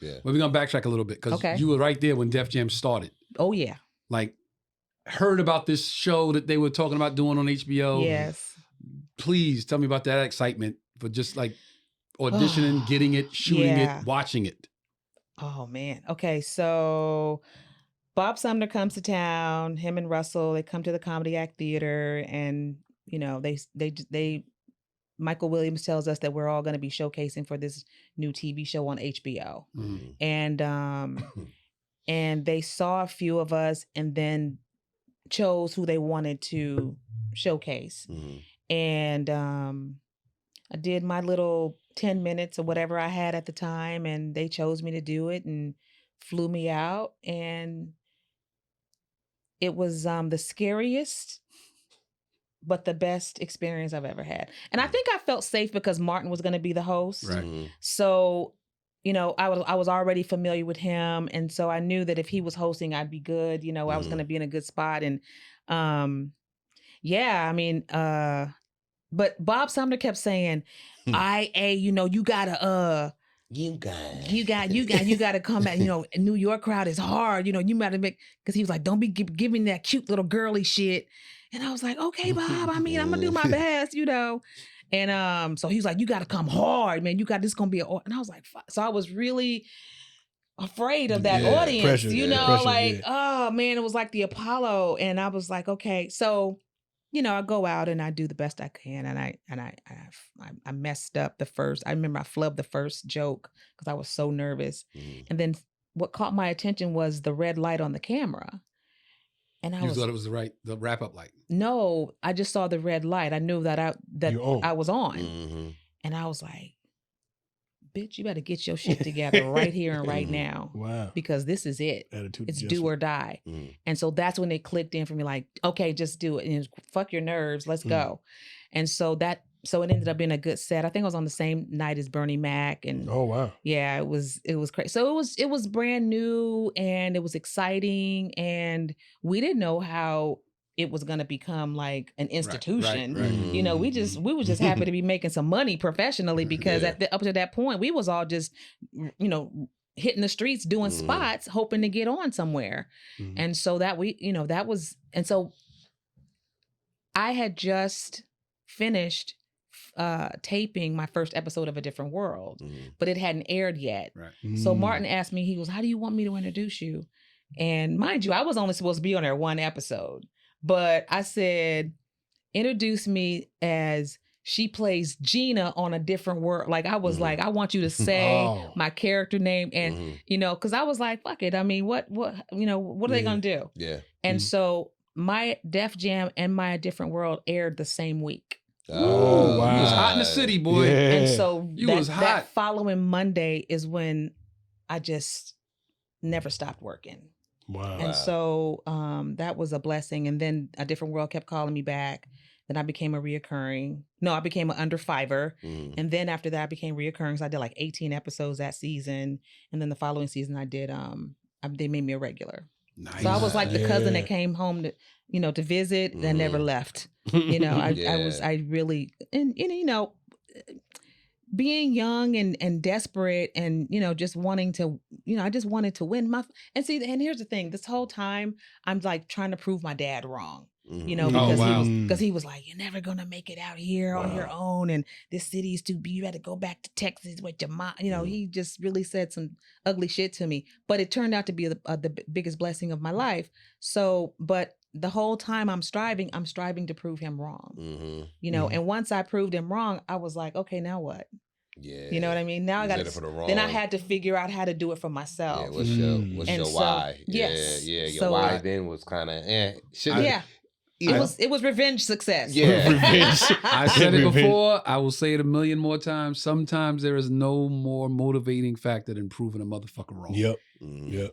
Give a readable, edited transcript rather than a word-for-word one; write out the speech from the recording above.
Yeah. But we're going to backtrack a little bit because you were right there when Def Jam started. Oh, yeah. Like, heard about this show that they were talking about doing on HBO. Yes. Please tell me about that excitement for just like auditioning, getting it, shooting it, watching it. Oh, man. Okay, so Bob Sumner comes to town. Him and Russell, they come to the Comedy Act Theater, and you know they Michael Williams tells us that we're all going to be showcasing for this new TV show on HBO, and they saw a few of us, and then chose who they wanted to showcase, and I did my little 10 minutes or whatever I had at the time, and they chose me to do it and flew me out, and it was the scariest but the best experience I've ever had. And I think I felt safe because Martin was going to be the host. Right. So, you know, I was already familiar with him, and so I knew that if he was hosting, I'd be good. You know, I was going to be in a good spot, and yeah, I mean, but Bob Sumner kept saying, you know, you gotta come back. You know, New York crowd is hard. You know, you gotta make, because he was like, don't be giving that cute little girly shit. And I was like, okay, Bob. I mean, I'm gonna do my best, you know. And so he was like, you gotta come hard, man. This is gonna be and I was like, fuck. So I was really afraid of that audience, pressure, you know, oh man, it was like the Apollo. And I was like, okay, so. You know, I go out and I do the best I can, and I messed up the first. I remember I flubbed the first joke because I was so nervous, and then what caught my attention was the red light on the camera, and You thought it was the wrap up light. No, I just saw the red light. I knew that I was on, and I was like, "Bitch, you better get your shit together right here and right now, because this is it. It's do or die." And so that's when it clicked in for me, like, okay, just do it, and fuck your nerves, let's go. And so it ended up being a good set. I think I was on the same night as Bernie Mac, and yeah, it was crazy. So it was brand new, and it was exciting, and we didn't know how it was going to become like an institution. Right. You know, we were just happy to be making some money professionally, because up to that point, we was all just, you know, hitting the streets, doing spots, hoping to get on somewhere. And so so I had just finished taping my first episode of A Different World, but it hadn't aired yet. Right. So Martin asked me, he goes, how do you want me to introduce you? And mind you, I was only supposed to be on there one episode. But I said, introduce me as she plays Gina on A Different World. Like, I was like, I want you to say my character name. And, you know, because I was like, fuck it. I mean, what you know, what are they going to do? Yeah. And so my Def Jam and my A Different World aired the same week. Oh, wow. You was hot in the city, boy. Yeah. And so that following Monday is when I just never stopped working. Wow. And so that was a blessing. And then A Different World kept calling me back. Then I became I became an under fiver. And then after that, I became reoccurring. So I did like 18 episodes that season. And then the following season I did, they made me a regular. Nice. So I was like the cousin that came home to visit and never left. You know, I really, and you know, being young and desperate and, you know, just wanting to, you know, I just wanted to win and here's the thing, this whole time I'm like trying to prove my dad wrong, you know, because he was like, you're never going to make it out here on your own. And this city is too big. You got to go back to Texas with your mom. You know, he just really said some ugly shit to me, but it turned out to be the biggest blessing of my life. So, but the whole time I'm striving to prove him wrong, you know, and once I proved him wrong, I was like, okay, now what? Yeah. You know what I mean? Now then I had to figure out how to do it for myself. Yeah, what's your why? Yes. Yeah, your why then was kind of, It was revenge success. Yeah. Revenge. I said it before, I will say it a million more times. Sometimes there is no more motivating factor than proving a motherfucker wrong. Yep. Yep.